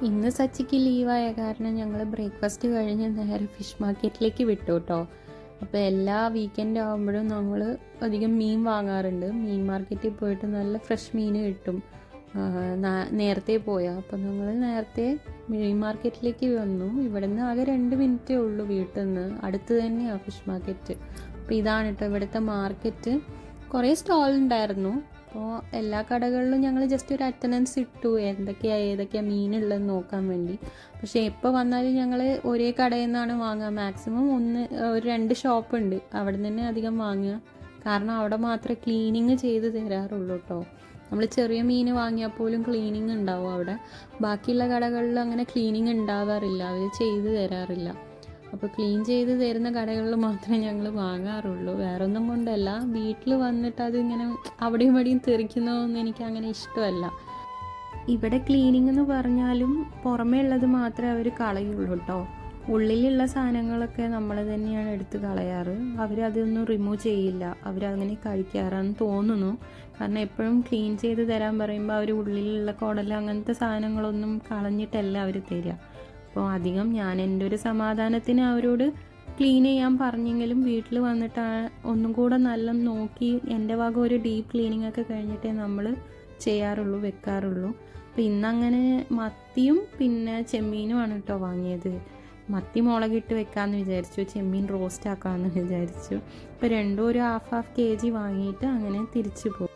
ഇന്ന് സച്ചിക്ക് ലീവായ കാരണം ഞങ്ങൾ ബ്രേക്ക്ഫാസ്റ്റ് കഴിഞ്ഞ് നേരെ ഫിഷ് മാർക്കറ്റിലേക്ക് വിട്ടു കേട്ടോ. അപ്പോൾ എല്ലാ വീക്കെൻഡ് ആകുമ്പോഴും ഞങ്ങൾ അധികം മീൻ വാങ്ങാറുണ്ട്. മീൻ മാർക്കറ്റിൽ പോയിട്ട് നല്ല ഫ്രഷ് മീൻ കിട്ടും. നേരത്തെ പോയാൽ അപ്പോൾ ഞങ്ങൾ നേരത്തെ മീൻ മാർക്കറ്റിലേക്ക് വന്നു. ഇവിടെ നിന്ന് ആകെ 2 മിനിറ്റേ ഉള്ളൂ വീട്ടിൽ നിന്ന്. അടുത്ത് തന്നെയാണ് ഫിഷ് മാർക്കറ്റ്. അപ്പോൾ ഇതാണ് കേട്ടോ ഇവിടുത്തെ മാർക്കറ്റ്. കുറേ സ്റ്റോൾ ഉണ്ടായിരുന്നു. അപ്പോൾ എല്ലാ കടകളിലും ഞങ്ങൾ ജസ്റ്റ് ഒരു അറ്റൻഡൻസ് ഇട്ടു ഏതൊക്കെയാണ് മീനുള്ളതെന്ന് നോക്കാൻ വേണ്ടി. പക്ഷേ എപ്പോൾ വന്നാലും ഞങ്ങൾ ഒരേ കടയിൽ നിന്നാണ് വാങ്ങുക. മാക്സിമം ഒരു 2 ഷോപ്പുണ്ട്, അവിടെ നിന്ന് തന്നെ അധികം വാങ്ങുക. കാരണം അവിടെ മാത്രമേ ക്ലീനിങ് ചെയ്ത് തരാറുള്ളൂ കേട്ടോ. നമ്മൾ ചെറിയ മീൻ വാങ്ങിയാൽ പോലും ക്ലീനിങ് ഉണ്ടാവും അവിടെ. ബാക്കിയുള്ള കടകളിൽ അങ്ങനെ ക്ലീനിങ് ഉണ്ടാവാറില്ല, അവർ ചെയ്ത് തരാറില്ല. അപ്പോൾ ക്ലീൻ ചെയ്ത് തരുന്ന കടകളിൽ മാത്രമേ ഞങ്ങൾ വാങ്ങാറുള്ളൂ. വേറെ ഒന്നും കൊണ്ടല്ല, വീട്ടിൽ വന്നിട്ട് അതിങ്ങനെ അവിടെയും ഇവിടെയും തെറിക്കുന്നതൊന്നും എനിക്ക് അങ്ങനെ ഇഷ്ടമല്ല. ഇവിടെ ക്ലീനിങ് എന്ന് പറഞ്ഞാലും പുറമേ ഉള്ളത് മാത്രമേ അവർ കളയുള്ളൂ കേട്ടോ. ഉള്ളിലുള്ള സാധനങ്ങളൊക്കെ നമ്മൾ തന്നെയാണ് എടുത്ത് കളയാറ്. അവരതൊന്നും റിമൂവ് ചെയ്യില്ല, അവരങ്ങനെ കഴിക്കാറാന്ന് തോന്നുന്നു. കാരണം എപ്പോഴും ക്ലീൻ ചെയ്ത് തരാൻ പറയുമ്പോൾ അവർ ഉള്ളിലുള്ള കുടൽ അങ്ങനത്തെ സാധനങ്ങളൊന്നും കളഞ്ഞിട്ടല്ല അവർ തരിക. അപ്പോൾ അധികം ഞാൻ എൻ്റെ ഒരു സമാധാനത്തിന് അവരോട് ക്ലീൻ ചെയ്യാൻ പറഞ്ഞെങ്കിലും വീട്ടിൽ വന്നിട്ട് ഒന്നും കൂടെ നല്ല നോക്കി എൻ്റെ വക ഒരു ഡീപ്പ് ക്ലീനിങ് ഒക്കെ കഴിഞ്ഞിട്ടേ നമ്മൾ ചെയ്യാറുള്ളൂ, വെക്കാറുള്ളൂ. അപ്പോൾ ഇന്നങ്ങനെ മത്തിയും പിന്നെ ചെമ്മീനുമാണ് കേട്ടോ വാങ്ങിയത്. മത്തി മുളകിട്ട് വെക്കാമെന്ന് വിചാരിച്ചു, ചെമ്മീൻ റോസ്റ്റ് ആക്കാമെന്ന് വിചാരിച്ചു. അപ്പോൾ രണ്ടും ഒരു ഹാഫ് kg വാങ്ങിയിട്ട് അങ്ങനെ തിരിച്ചു പോകും.